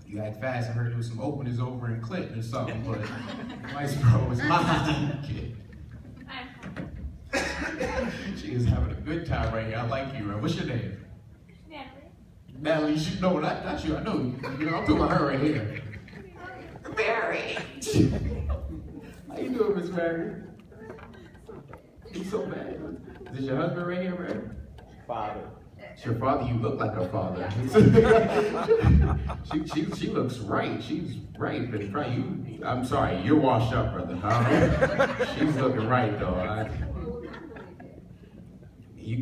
You act fast. I heard there was some openers over in Clinton or something, but Vice Pro is mine. She is having a good time right here. I like you, right? What's your name? Natalie. You know, not you. I know. You know, I'm talking about her right here. Mary. How you doing, Miss Mary? He's so bad. Is this your husband right here, Mary? Father. It's your father. You look like her father. she looks right. She's right, but probably I'm sorry. You're washed up, brother. Huh? She's looking right though. He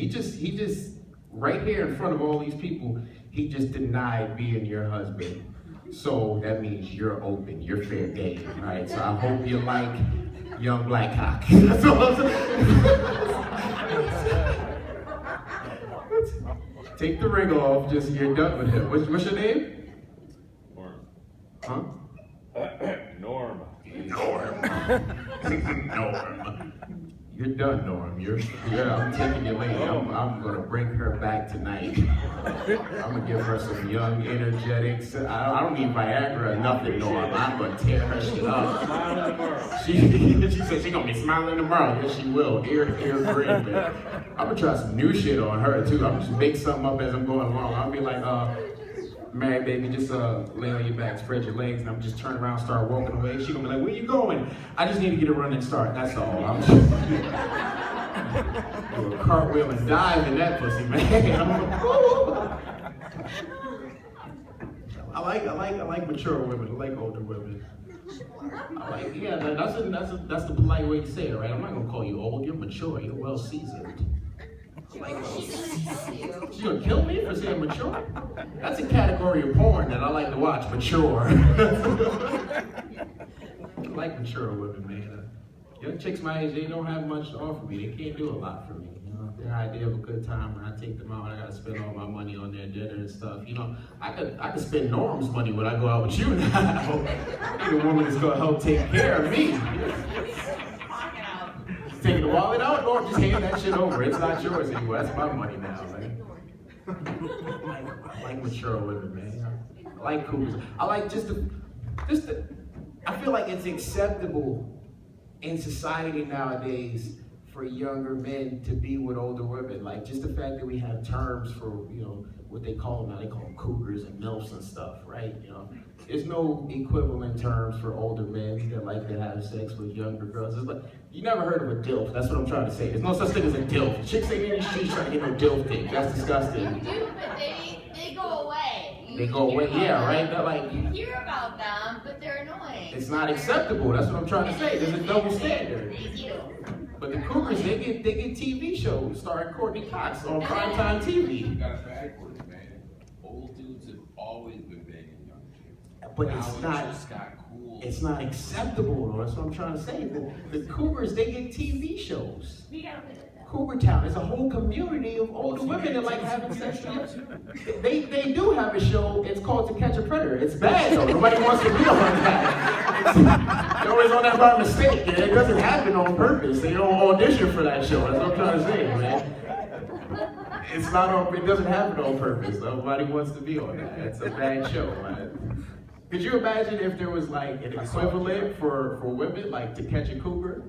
just right here in front of all these people. He just denied being your husband. So that means you're open. You're fair game, right? So I hope you like young black cock. That's all I'm saying. Take the ring off, just you're done with him. What's your name? Norm. Huh? Norm. Norm. Norm. You're done, Norm. I'm taking your lady. I'm gonna bring her back tonight. I'm gonna give her some young energetics. I don't need Viagra or nothing, Norm. I'm gonna tear her shit up. She said she's gonna be smiling tomorrow. Yes, she will. Ear grin, man. I'm gonna try some new shit on her too. I'm just make something up as I'm going along. I'll be like, Mary, baby, just lay on your back, spread your legs, and I'm just turn around, start walking away. She gonna be like, where you going? I just need to get a running start. That's all. I'm just do a cartwheel and dive in that pussy, man. I like mature women. I like older women. That's the polite way to say it, right? I'm not gonna call you old. You're mature. You're well seasoned. She's gonna kill me for saying mature? That's a category of porn that I like to watch, mature. I like mature women, man. Young chicks my age, they don't have much to offer me. They can't do a lot for me. You know, their idea of a good time when I take them out, I gotta spend all my money on their dinner and stuff. You know, I could spend Norm's money when I go out with you now. I need a woman that's gonna help take care of me. Taking the wallet out, or just hand that shit over. It's not yours anymore. That's my money now, man. I like mature women, man. I like cougars. I like I feel like it's acceptable in society nowadays for younger men to be with older women. Like just the fact that we have terms for, you know, what they call them now. They call them cougars and MILFs and stuff, right? You know, there's no equivalent terms for older men that like to have sex with younger girls. It's like, you never heard of a DILF. That's what I'm trying to say. There's no such thing as a DILF. Chicks ain't in the streets trying to get no DILF thing. That's disgusting. You do, but they go away. They go away, yeah, right? They're like, you hear about them, but they're annoying. It's not acceptable. That's what I'm trying to say. There's a double standard. They do. But the cougars, they get TV shows starring Courtney Cox on primetime TV. You got it backwards, man. Old dudes have always been banging young chicks. But it's not acceptable, though. That's what I'm trying to say. The cougars, they get TV shows. Cougar Town is a whole community of older women that like having sex with. They do have a show. It's called To Catch a Predator. It's bad though. Nobody wants to be on that. They're always on that by mistake. It doesn't happen on purpose. They don't audition for that show. That's what I'm trying to say, man. It's not on. It doesn't happen on purpose. Nobody wants to be on that. It's a bad show, man. Could you imagine if there was like an equivalent for women, like To Catch a Cougar?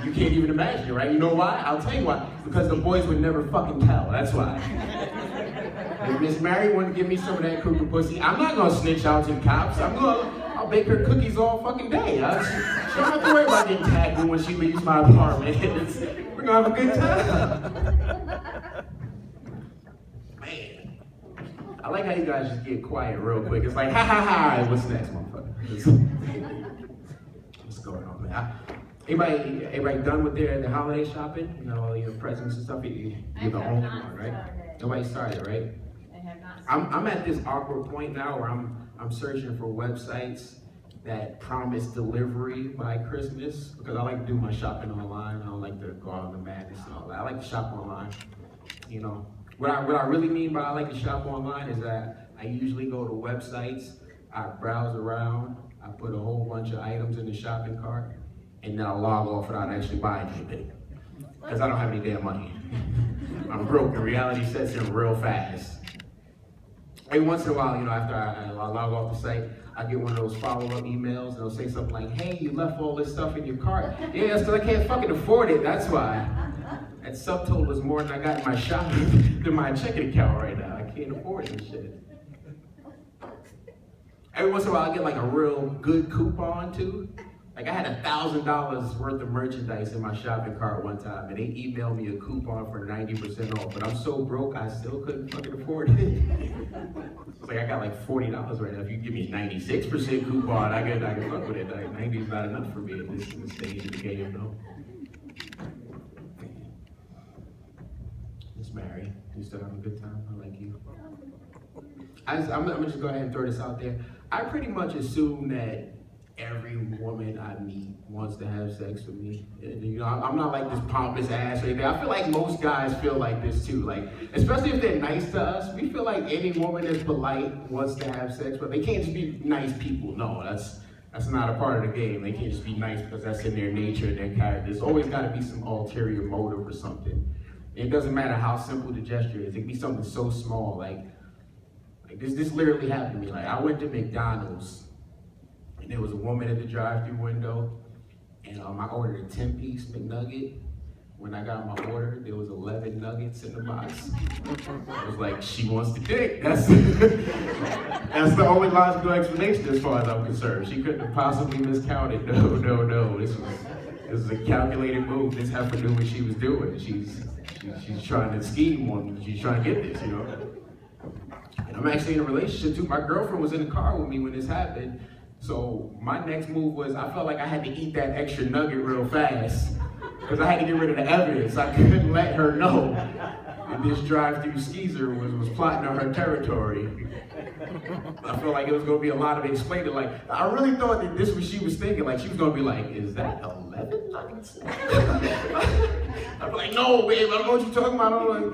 You can't even imagine it, right? You know why? I'll tell you why. Because the boys would never fucking tell. That's why. If Miss Mary wanted to give me some of that cougar pussy, I'm not gonna snitch out to the cops. I'll bake her cookies all fucking day. She don't have to worry about getting tackled when she leaves my apartment. We're gonna have a good time. Man. I like how you guys just get quiet real quick. It's like, ha ha ha, what's next, motherfucker? What's going on, man? Everybody done with their holiday shopping? You know, your presents and stuff? You're the only one, right? Nobody started, right? I have not. I'm at this awkward point now where I'm searching for websites that promise delivery by Christmas because I like to do my shopping online. I don't like to go out on the madness and all that. I like to shop online. You know, what I really mean by I like to shop online is that I usually go to websites, I browse around, I put a whole bunch of items in the shopping cart, and then I'll log off without actually buying anything. Because I don't have any damn money. I'm broke, and reality sets in real fast. every once in a while, you know, after I log off the site, I get one of those follow-up emails, and it'll say something like, hey, you left all this stuff in your cart. Yeah, that's because I can't fucking afford it, that's why. That subtotal is more than I got in my shop than my checking account right now. I can't afford this shit. Every once in a while, I get like a real good coupon too. Like I had $1,000 worth of merchandise in my shopping cart one time, and they emailed me a coupon for 90% off. But I'm so broke, I still couldn't fucking afford it. It's like I got like $40 right now. If you give me a 96% coupon, I can fuck with it. Like 90 is not enough for me at this stage of the game, though. Miss Mary, you still having a good time? I like you. I'm gonna just go ahead and throw this out there. I pretty much assume that every woman I meet wants to have sex with me. And, you know, I'm not like this pompous ass or anything. I feel like most guys feel like this too. Like, especially if they're nice to us, we feel like any woman that's polite wants to have sex, but they can't just be nice people. No, that's not a part of the game. They can't just be nice because that's in their nature and their character. There's always got to be some ulterior motive or something. It doesn't matter how simple the gesture is. It can be something so small, like this literally happened to me. Like I went to McDonald's and there was a woman at the drive-thru window, and I ordered a 10-piece McNugget. When I got my order, there was 11 nuggets in the box. I was like, she wants the dick. That's the only logical explanation as far as I'm concerned. She couldn't have possibly miscounted. No. This was a calculated move. This heifer knew what she was doing. She's trying to scheme on me. She's trying to get this, you know. And I'm actually in a relationship too. My girlfriend was in the car with me when this happened. So my next move was, I felt like I had to eat that extra nugget real fast because I had to get rid of the evidence. I couldn't let her know that this drive-thru skeezer was plotting on her territory. I felt like it was going to be a lot of explaining. Like, I really thought that this was she was thinking. Like, she was going to be like, is that 11 nuggets? I'd be like, no, babe, I don't know what you're talking about. I'm like,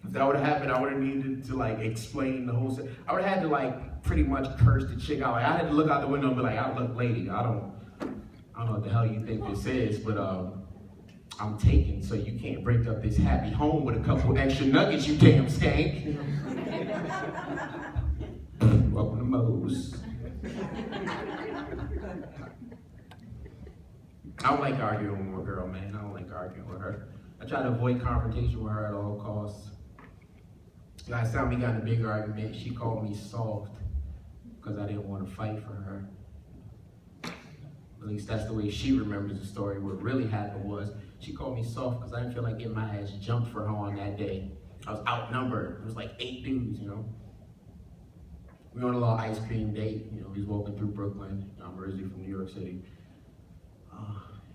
if that would have happened, I would have needed to like explain the whole thing. I would have had to like pretty much curse the chick out. Like, I had to look out the window and be like, look, lady, I don't know what the hell you think this is, but I'm taken, so you can't break up this happy home with a couple extra nuggets, you damn skank. Welcome to Moe's. I don't like arguing with a girl, man. I don't like arguing with her. I try to avoid confrontation with her at all costs. Last time we got in a big argument, she called me soft because I didn't want to fight for her. At least that's the way she remembers the story. What really happened was she called me soft because I didn't feel like getting my ass jumped for her on that day. I was outnumbered. It was like 8 dudes, you know. We were on a little ice cream date. You know, we was walking through Brooklyn. I'm originally from New York City.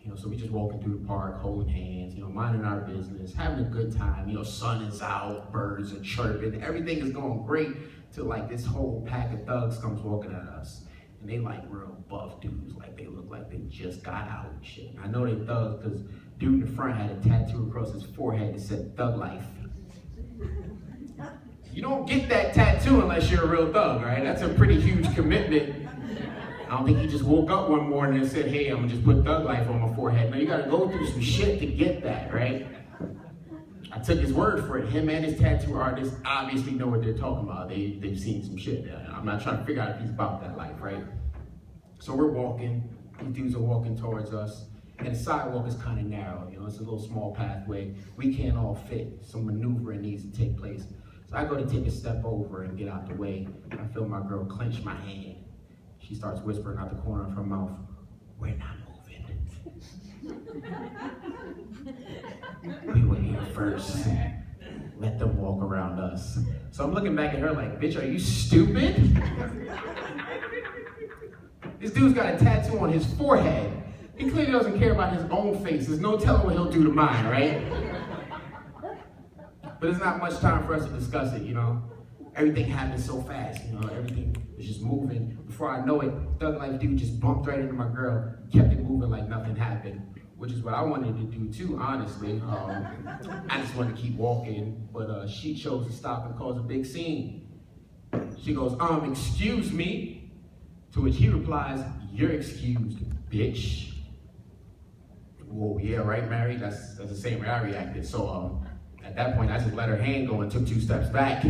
You know, so we just walking through the park, holding hands, you know, minding our business, having a good time. You know, sun is out, birds are chirping, everything is going great till like this whole pack of thugs comes walking at us. And they like real buff dudes, like they look like they just got out and shit. And I know they thugs because dude in the front had a tattoo across his forehead that said Thug Life. You don't get that tattoo unless you're a real thug, right? That's a pretty huge commitment. I don't think he just woke up one morning and said, hey, I'm gonna just put Thug Life on my forehead. No, you gotta go through some shit to get that, right? I took his word for it. Him and his tattoo artist obviously know what they're talking about. They've seen some shit. I'm not trying to figure out if he's about that life, right? So we're walking, these dudes are walking towards us, and the sidewalk is kind of narrow, you know, it's a little small pathway. We can't all fit, some maneuvering needs to take place. So I go to take a step over and get out the way, and I feel my girl clench my hand. She starts whispering out the corner of her mouth, we're not moving. We were here first. Let them walk around us. So I'm looking back at her like, bitch, are you stupid? This dude's got a tattoo on his forehead. He clearly doesn't care about his own face. There's no telling what he'll do to mine, right? But there's not much time for us to discuss it, you know? Everything happened so fast, you know? Everything was just moving. Before I know it, Thug Life dude just bumped right into my girl, kept it moving like nothing happened, which is what I wanted to do too, honestly. I just wanted to keep walking, but she chose to stop and cause a big scene. She goes, excuse me. To which he replies, you're excused, bitch. Whoa, yeah, right, Mary? That's the same way I reacted. So At that point, I just let her hand go and took 2 steps back.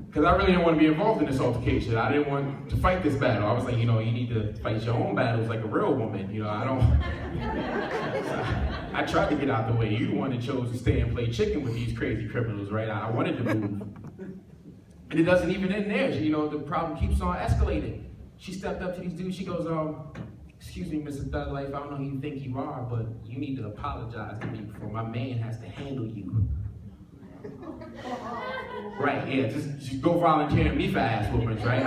Because I really didn't want to be involved in this altercation. I didn't want to fight this battle. I was like, you need to fight your own battles like a real woman. I don't. I tried to get out the way. You the one that chose to stay and play chicken with these crazy criminals, right? I wanted to move. And it doesn't even end there. The problem keeps on escalating. She stepped up to these dudes. She goes, excuse me, Mr. Thug Life, I don't know who you think you are, but you need to apologize to me before my man has to handle you. Right, yeah, just go volunteering me for ass whoopings, right?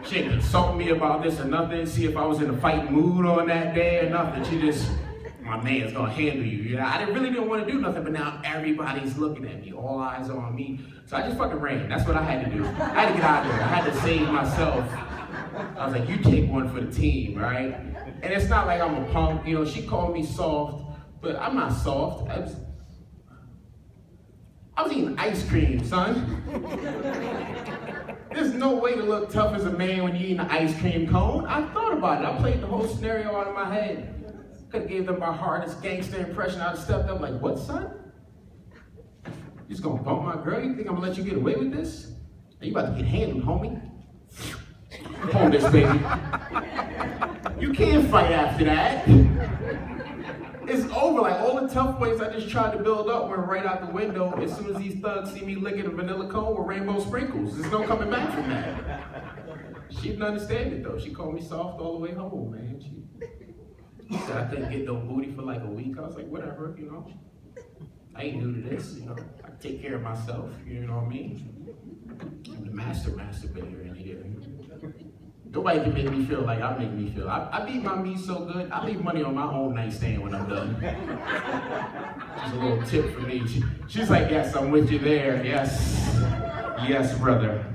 She didn't consult me about this or nothing, see if I was in a fighting mood on that day or nothing. She just, my man's gonna handle you. I really didn't want to do nothing, but now everybody's looking at me, all eyes are on me. So I just fucking ran, that's what I had to do. I had to get out of there, I had to save myself. I was like, you take one for the team, right? And it's not like I'm a punk, she called me soft, but I'm not soft. I was eating ice cream, son. There's no way to look tough as a man when you're eating an ice cream cone. I thought about it. I played the whole scenario out of my head. Could have gave them my hardest gangster impression. I'd have stepped up like, what, son? You just gonna bump my girl? You think I'm gonna let you get away with this? You about to get handled, homie. Hold this, baby. You can't fight after that. It's over. Like all the tough ways I just tried to build up went right out the window as soon as these thugs see me licking a vanilla cone with rainbow sprinkles. There's no coming back from that. She didn't understand it though. She called me soft all the way home, man. She said I couldn't get no booty for like a week. I was like, whatever, I ain't new to this, I take care of myself, you know what I mean? I'm the masturbator in here. Nobody can make me feel like I make me feel. I beat my meat so good, I leave money on my own nightstand when I'm done. Just a little tip for me. She's like, yes, I'm with you there. Yes. Yes, brother.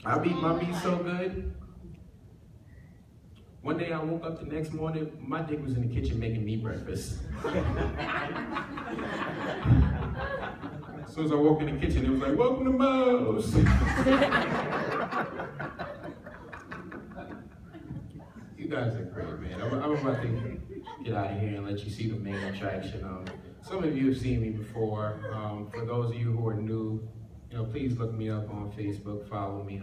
I beat my meat so good. One day I woke up the next morning, my dick was in the kitchen making me breakfast. As soon as I walked in the kitchen, it was like, welcome to Mo's. You guys are great, man. I'm about to get out of here and let you see the main attraction. Some of you have seen me before. For those of you who are new, please look me up on Facebook, follow me.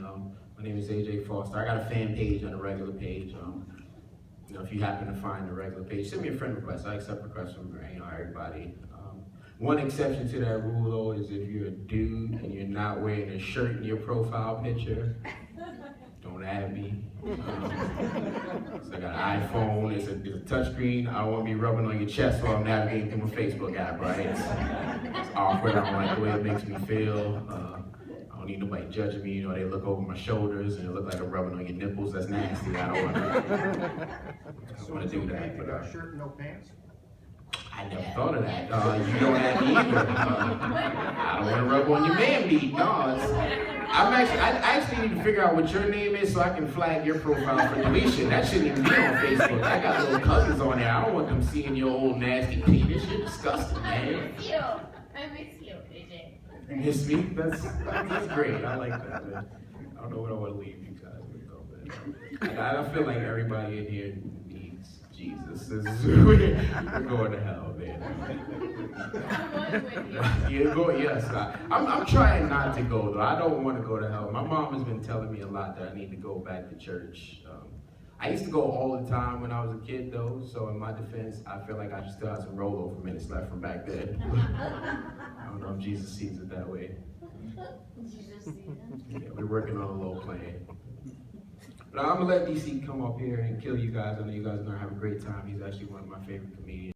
My name is AJ Foster. I got a fan page and a regular page. If you happen to find the regular page, send me a friend request. I accept requests from everybody. One exception to that rule, though, is if you're a dude and you're not wearing a shirt in your profile picture, don't add me. So I got an iPhone, it's a touchscreen. I don't want to be rubbing on your chest while I'm navigating through my Facebook app, right? It's awkward, I don't like the way it makes me feel. I don't need nobody judging me, they look over my shoulders and it look like I'm rubbing on your nipples, that's nasty. I don't want to do that. But a shirt and no pants? I never thought of that. You don't have to either. I don't want to rub on your man meat. No, I actually need to figure out what your name is so I can flag your profile for deletion. That shouldn't even be on Facebook. I got little cousins on there. I don't want them seeing your old nasty penis. You're disgusting, man. I miss you, AJ. You miss me? That's great. I like that, man. I don't know what I want to leave you guys with, though, man. I feel like everybody in here needs Jesus. We're going to hell, man. Yes, I'm trying not to go, though. I don't want to go to hell. My mom has been telling me a lot that I need to go back to church. I used to go all the time when I was a kid, though, so in my defense, I feel like I still have some rollover minutes left from back then. I don't know if Jesus sees it that way. Jesus sees it. Yeah, we're working on a low plan. But I'm going to let DC come up here and kill you guys. I know you guys are going to have a great time. He's actually one of my favorite comedians.